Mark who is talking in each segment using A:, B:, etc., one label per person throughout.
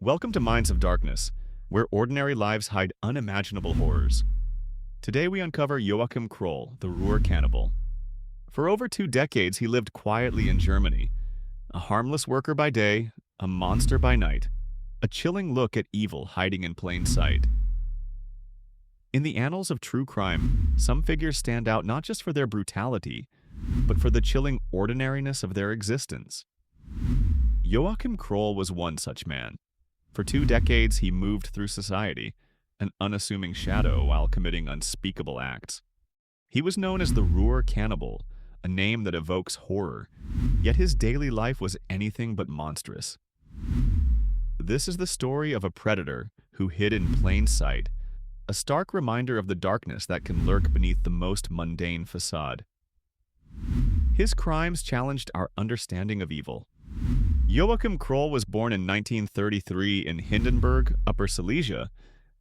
A: Welcome to Minds of Darkness, where ordinary lives hide unimaginable horrors. Today we uncover Joachim Kroll, the Ruhr cannibal. For over 2 decades, he lived quietly in Germany, a harmless worker by day, a monster by night, a chilling look at evil hiding in plain sight. In the annals of true crime, some figures stand out not just for their brutality, but for the chilling ordinariness of their existence. Joachim Kroll was one such man. For 2 decades, he moved through society, an unassuming shadow while committing unspeakable acts. He was known as the Ruhr cannibal, a name that evokes horror, yet his daily life was anything but monstrous. This is the story of a predator who hid in plain sight, a stark reminder of the darkness that can lurk beneath the most mundane facade. His crimes challenged our understanding of evil. Joachim Kroll was born in 1933 in Hindenburg, Upper Silesia,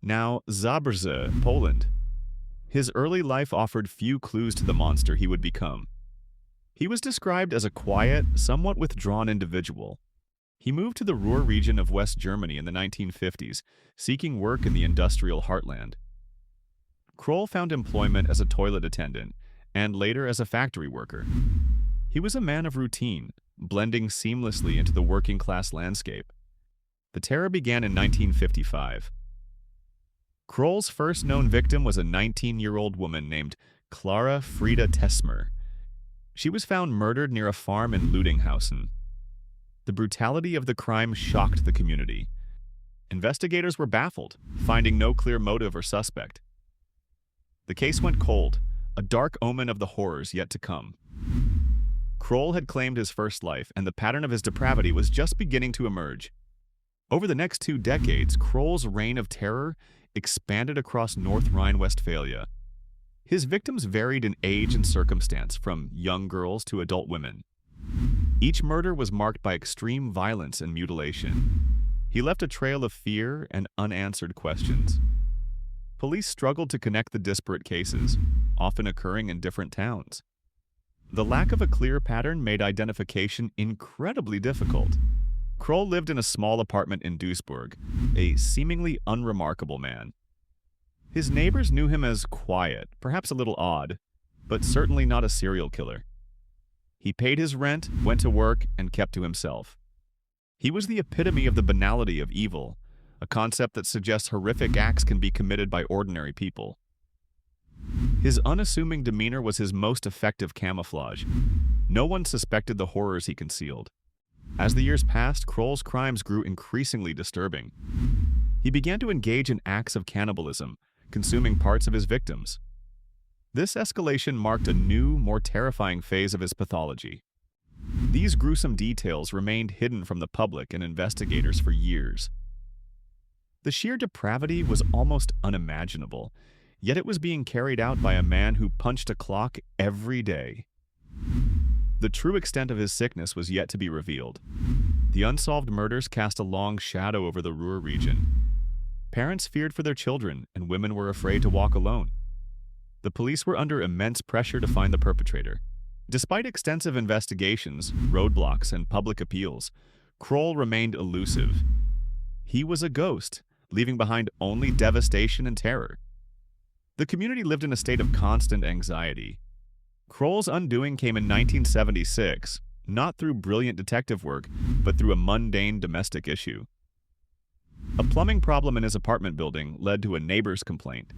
A: now Zabrze, Poland. His early life offered few clues to the monster he would become. He was described as a quiet, somewhat withdrawn individual. He moved to the Ruhr region of West Germany in the 1950s, seeking work in the industrial heartland. Kroll found employment as a toilet attendant, and later as a factory worker. He was a man of routine, blending seamlessly into the working-class landscape. The terror began in 1955. Kroll's first known victim was a 19-year-old woman named Clara Frieda Tesmer. She was found murdered near a farm in Ludinghausen. The brutality of the crime shocked the community. Investigators were baffled, finding no clear motive or suspect. The case went cold, a dark omen of the horrors yet to come. Kroll had claimed his first life, and the pattern of his depravity was just beginning to emerge. Over the next 2 decades, Kroll's reign of terror expanded across North Rhine-Westphalia. His victims varied in age and circumstance, from young girls to adult women. Each murder was marked by extreme violence and mutilation. He left a trail of fear and unanswered questions. Police struggled to connect the disparate cases, often occurring in different towns. The lack of a clear pattern made identification incredibly difficult. Kroll lived in a small apartment in Duisburg, a seemingly unremarkable man. His neighbors knew him as quiet, perhaps a little odd, but certainly not a serial killer. He paid his rent, went to work, and kept to himself. He was the epitome of the banality of evil, a concept that suggests horrific acts can be committed by ordinary people. His unassuming demeanor was his most effective camouflage. No one suspected the horrors he concealed. As the years passed, Kroll's crimes grew increasingly disturbing. He began to engage in acts of cannibalism, consuming parts of his victims. This escalation marked a new, more terrifying phase of his pathology. These gruesome details remained hidden from the public and investigators for years. The sheer depravity was almost unimaginable, yet it was being carried out by a man who punched a clock every day. The true extent of his sickness was yet to be revealed. The unsolved murders cast a long shadow over the Ruhr region. Parents feared for their children, and women were afraid to walk alone. The police were under immense pressure to find the perpetrator. Despite extensive investigations, roadblocks, and public appeals, Kroll remained elusive. He was a ghost, leaving behind only devastation and terror. The community lived in a state of constant anxiety. Kroll's undoing came in 1976, not through brilliant detective work, but through a mundane domestic issue. A plumbing problem in his apartment building led to a neighbor's complaint.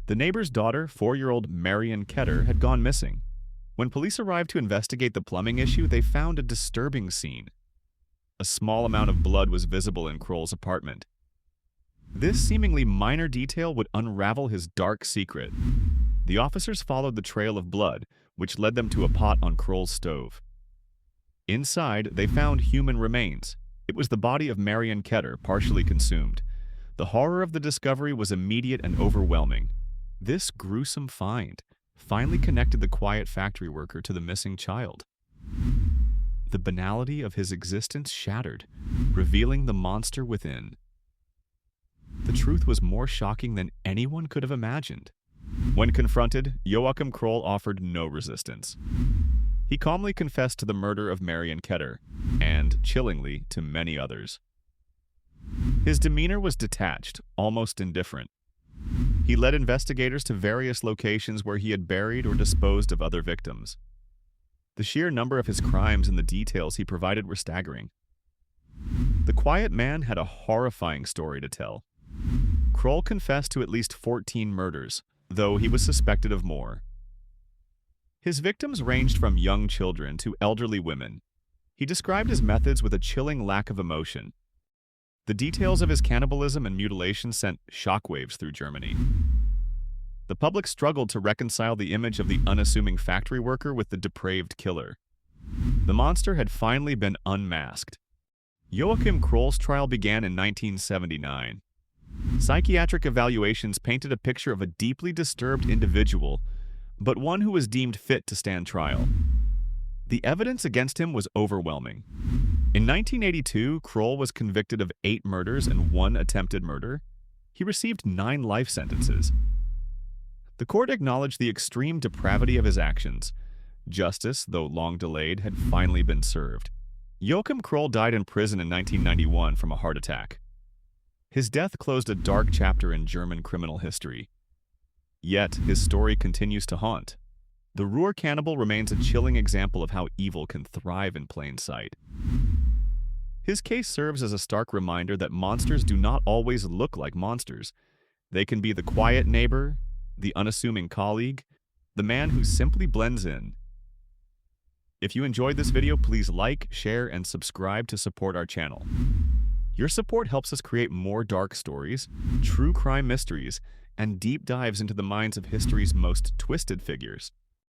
A: The neighbor's daughter, 4-year-old Marion Ketter, had gone missing. When police arrived to investigate the plumbing issue, they found a disturbing scene. A small amount of blood was visible in Kroll's apartment. This seemingly minor detail would unravel his dark secret. The officers followed the trail of blood, which led them to a pot on Kroll's stove. Inside, they found human remains. It was the body of Marion Ketter, partially consumed. The horror of the discovery was immediate and overwhelming. This gruesome find finally connected the quiet factory worker to the missing child. The banality of his existence shattered, revealing the monster within. The truth was more shocking than anyone could have imagined. When confronted, Joachim Kroll offered no resistance. He calmly confessed to the murder of Marion Ketter, and, chillingly, to many others. His demeanor was detached, almost indifferent. He led investigators to various locations where he had buried or disposed of other victims. The sheer number of his crimes and the details he provided were staggering. The quiet man had a horrifying story to tell. Kroll confessed to at least 14 murders, though he was suspected of more. His victims ranged from young children to elderly women. He described his methods with a chilling lack of emotion. The details of his cannibalism and mutilation sent shockwaves through Germany. The public struggled to reconcile the image of the unassuming factory worker with the depraved killer. The monster had finally been unmasked. Joachim Kroll's trial began in 1979. Psychiatric evaluations painted a picture of a deeply disturbed individual, but one who was deemed fit to stand trial. The evidence against him was overwhelming. In 1982, Kroll was convicted of 8 murders and 1 attempted murder. He received 9 life sentences. The court acknowledged the extreme depravity of his actions. Justice, though long delayed, had finally been served. Joachim Kroll died in prison in 1991 from a heart attack. His death closed a dark chapter in German criminal history. Yet, his story continues to haunt. The Ruhr cannibal remains a chilling example of how evil can thrive in plain sight. His case serves as a stark reminder that monsters do not always look like monsters. They can be the quiet neighbor, the unassuming colleague, the man who simply blends in. If you enjoyed this video, please like, share, and subscribe to support our channel. Your support helps us create more dark stories, true crime mysteries, and deep dives into the minds of history's most twisted figures.